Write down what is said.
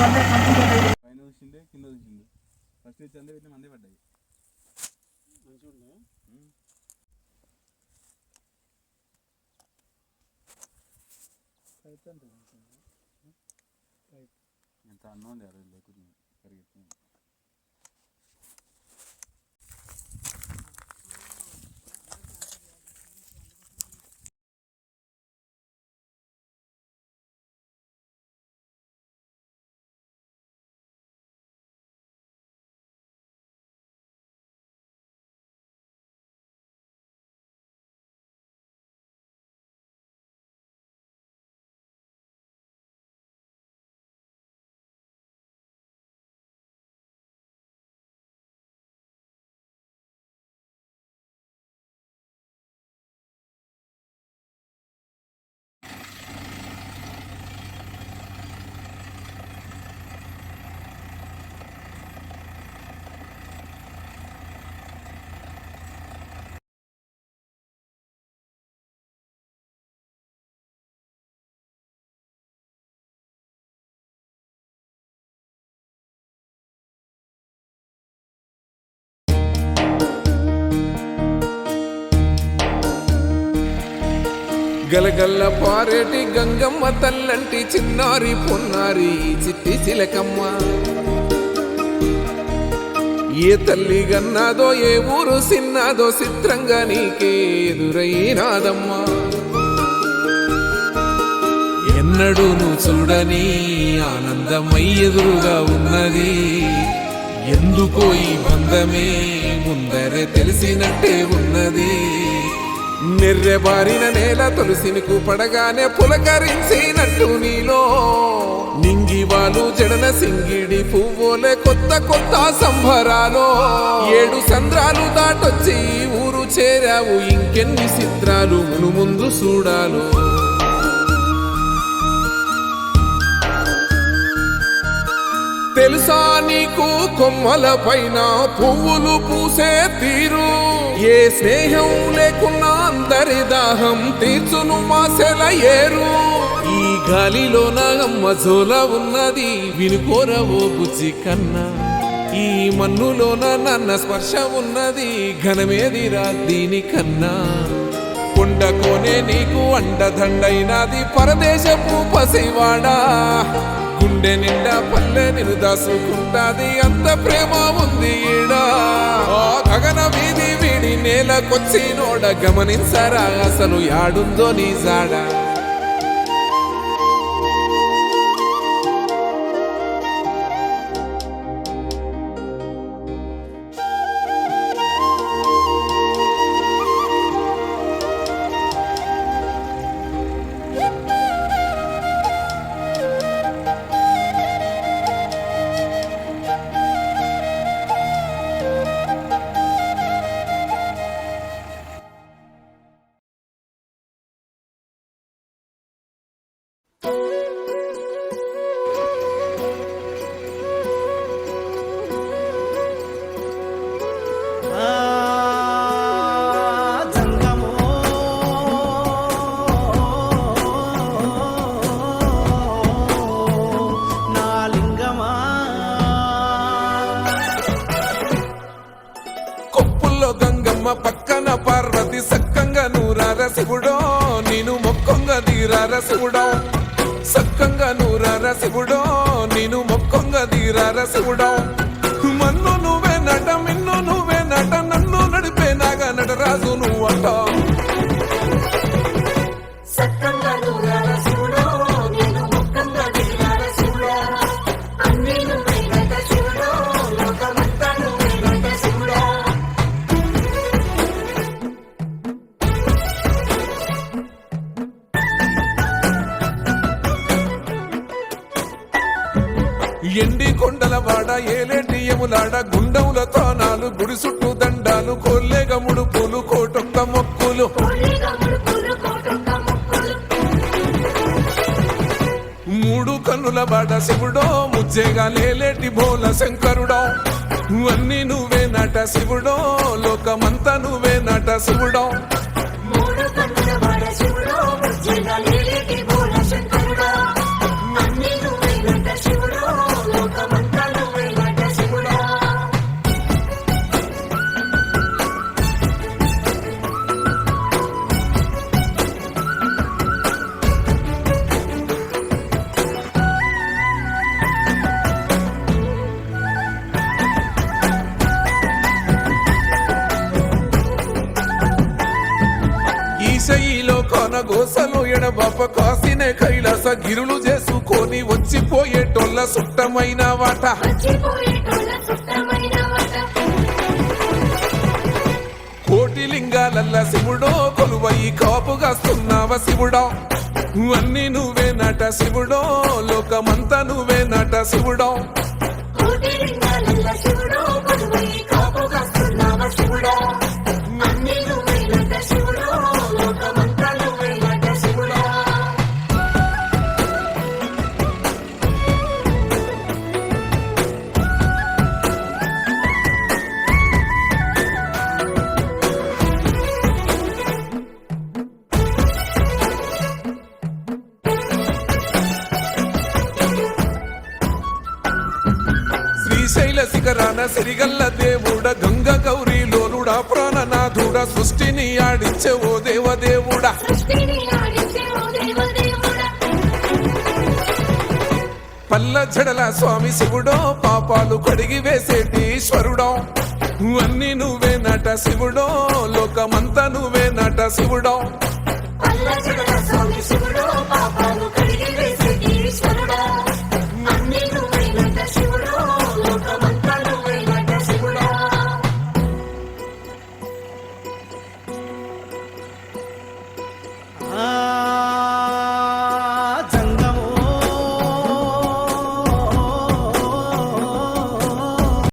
పైన చూసిండే కింద చూసిండు ఫస్ట్ చందే పెట్టిన మందే పడ్డాయి ఎంత అన్నం ఉంది అరవై లేకుండా పరిగెత్తుంది గలగల్ల పారేటి గంగమ్మ తల్లంటి చిన్నారి పొన్నారి చిట్టి చిలకమ్మ ఏ తల్లి గన్నాదో ఏ ఊరు సిన్నాదో చిత్రంగా నీకే ఎదురైనాదమ్మా ఎన్నడూ నువ్వు చూడని ఆనందమై ఎదురుగా ఉన్నది ఎందుకో ఈ బంధమే ముందరే తెలిసినట్టే ఉన్నది నెర్రెబారిన నేల తులసినికు పడగానే పులకరించినట్టు నీలో నింగివాలు జడన సింగిడి పువ్వులే కొత్త కొత్త సంభరాలో 7 సంద్రాలు దాటొచ్చి ఊరు చేరావు ఇంకెన్ని చిత్రాలు మును ముందు చూడాలు తెలుసా నీకు కొమ్మల పైన పువ్వులు పూసే తీరు ఏ స్నేహం లేకున్నా అందరి దాహం తీర్చును మాసెల ఏరు ఈ గాలిలోన అమ్మ జోల ఉన్నది వినుకోరవో బుజ్జి కన్నా ఈ మన్నులోన నన్న స్పర్శ ఉన్నది ఘనమేదిరా దీనికన్నా కొండకోనే నీకు అండదండైనది పరదేశపు పసివాడా గుండె నిండా పల్లె నిన్ను దాసుకుంటాది అంత ప్రేమ ఉంది ఈడా గగన వీధి వీడి నేలకొచ్చి నోడ గమనించరా అసలు యాడుందో నీ జాడా పక్కన పార్వతి సక్కంగా నూరార శివుడో నేను మొక్కంగా తీరార శివుడో సక్కంగా నూరార శివుడో నేను మొక్కంగా తీరార శివుడో మన్ను నువ్వే నట మిన్ను నువ్వే నట నన్ను నడిపే నాగా నటరాజు నువ్వు అంట ఎండి కొండల వాడ ఏలేటి యములాడ గుండముల తానాలు గుడి చుట్టూ దండాలు కోల్లేగ ముడుపులు కోటొక్క మొక్కులు మూడు కన్నుల వాడ శివుడో ముజ్జేగా లేలేటి భోల శంకరుడో అన్ని నువ్వే నట శివుడో లోకమంతా నువ్వే నట శివుడో మూడు కన్నుల వాడ శివుడో ముజ్జేగా లేలేటి భోల శంకరుడో అన్ని నువ్వే నట శివుడో ఎడబాప కాసినే కైలాస గిరులు చేసుకొని వచ్చిపోయేటోళ్ళ సుట్టమైన వాట కోటి లింగాలల్ల శివుడో కొలువై కాపుగాస్తున్నావ శివుడా అన్ని నువ్వే నట శివుడో లోకమంతా నువ్వే నట శివుడో శ్రీశైల శిఖరాన సిరిగల్ల దేవుడ గంగ గౌరీ లోలుడా ప్రాణనాథుడ సృష్టిని ఆడించే ఓ దేవదేవుడా పల్ల జడల స్వామి శివుడో పాపాలు కడిగి వేసేటి ఈశ్వరుడో అన్ని నువ్వే నట శివుడో లోకమంతా నువ్వే నట శివుడో పల్ల జడల స్వామి శివుడో పాపాలు